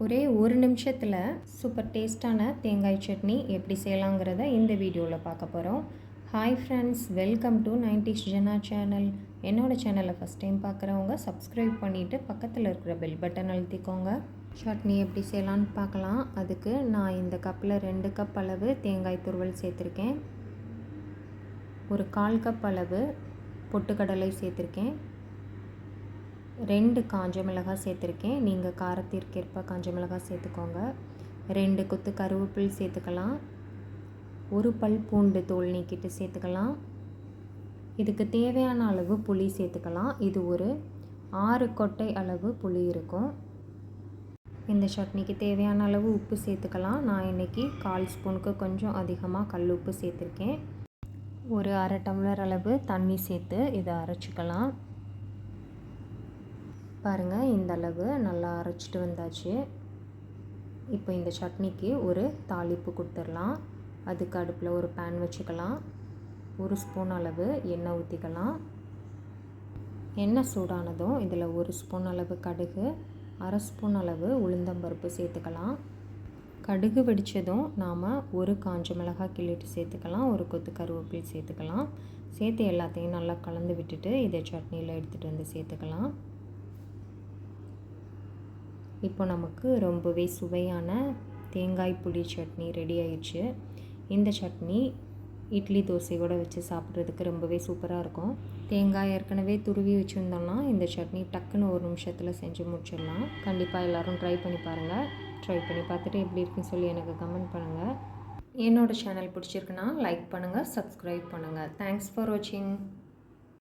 ஒரே ஒரு நிமிஷத்தில் சூப்பர் டேஸ்ட்டான தேங்காய் சட்னி எப்படி செய்யலாங்கிறத இந்த வீடியோவில் பார்க்க போகிறோம். Hi friends, welcome to 90s ஜெனா சேனல். என்னோடய சேனலை ஃபஸ்ட் டைம் பார்க்குறவங்க சப்ஸ்கிரைப் பண்ணிவிட்டு பக்கத்தில் இருக்கிற பெல் பட்டன் அழுத்திக்கோங்க. சட்னி எப்படி செய்யலான்னு பார்க்கலாம். அதுக்கு நான் இந்த கப்பில் 2 கப் அளவு தேங்காய் துருவல் சேர்த்துருக்கேன். ஒரு 1/4 கப் அளவு பொட்டுக்கடலை சேர்த்துருக்கேன். 2 காஞ்ச மிளகாய் சேர்த்துருக்கேன். நீங்கள் காரத்திற்கேற்ப காஞ்ச மிளகாய் சேர்த்துக்கோங்க. 2 கொத்து கருவேப்பிலை சேர்த்துக்கலாம். ஒரு பல் பூண்டு தோல் நீக்கிட்டு சேர்த்துக்கலாம். இதுக்கு தேவையான அளவு புளி சேர்த்துக்கலாம். இது ஒரு 6 கொட்டை அளவு புளி இருக்கும். இந்த சட்னிக்கு தேவையான அளவு உப்பு சேர்த்துக்கலாம். நான் இன்றைக்கி 1/4 ஸ்பூனுக்கு கொஞ்சம் அதிகமாக கல் உப்பு சேர்த்துருக்கேன். ஒரு 1/2 டம்ளர் அளவு தண்ணி சேர்த்து இதை அரைச்சிக்கலாம். பாருங்கள், இந்த அளவு நல்லா அரைச்சிட்டு வந்தாச்சு. இப்போ இந்த சட்னிக்கு ஒரு தாளிப்பு கொடுத்துடலாம். அதுக்கு அடுப்பில் ஒரு பேன் வச்சுக்கலாம். 1 ஸ்பூன் அளவு எண்ணெய் ஊற்றிக்கலாம். எண்ணெய் சூடானதும் இதில் 1 ஸ்பூன் அளவு கடுகு, 1/2 ஸ்பூன் அளவு உளுந்தம்பருப்பு சேர்த்துக்கலாம். கடுகு வெடித்ததும் நாம் ஒரு காஞ்ச மிளகாய் கிள்ளிட்டு சேர்த்துக்கலாம். ஒரு கொத்து கருவேப்பிலை சேர்த்துக்கலாம். சேர்த்து எல்லாத்தையும் நல்லா கலந்து விட்டுட்டு இதை சட்னியில் எடுத்துகிட்டு வந்து சேர்த்துக்கலாம். இப்போ நமக்கு ரொம்பவே சுவையான தேங்காய் புளி சட்னி ரெடி ஆயிடுச்சு. இந்த சட்னி இட்லி தோசையோடு வச்சு சாப்பிட்றதுக்கு ரொம்பவே சூப்பராக இருக்கும். தேங்காய் ஏற்கனவே துருவி வச்சுருந்தோம்னா இந்த சட்னி டக்குன்னு 1 நிமிஷத்தில் செஞ்சு முடிச்சிடலாம். கண்டிப்பாக எல்லோரும் ட்ரை பண்ணி பாருங்கள். ட்ரை பண்ணி பார்த்துட்டு எப்படி இருக்குன்னு சொல்லி எனக்கு கமெண்ட் பண்ணுங்கள். என்னோடய சேனல் பிடிச்சிருக்குன்னா லைக் பண்ணுங்கள், சப்ஸ்கிரைப் பண்ணுங்கள். தேங்க்ஸ் ஃபார் வாட்சிங்.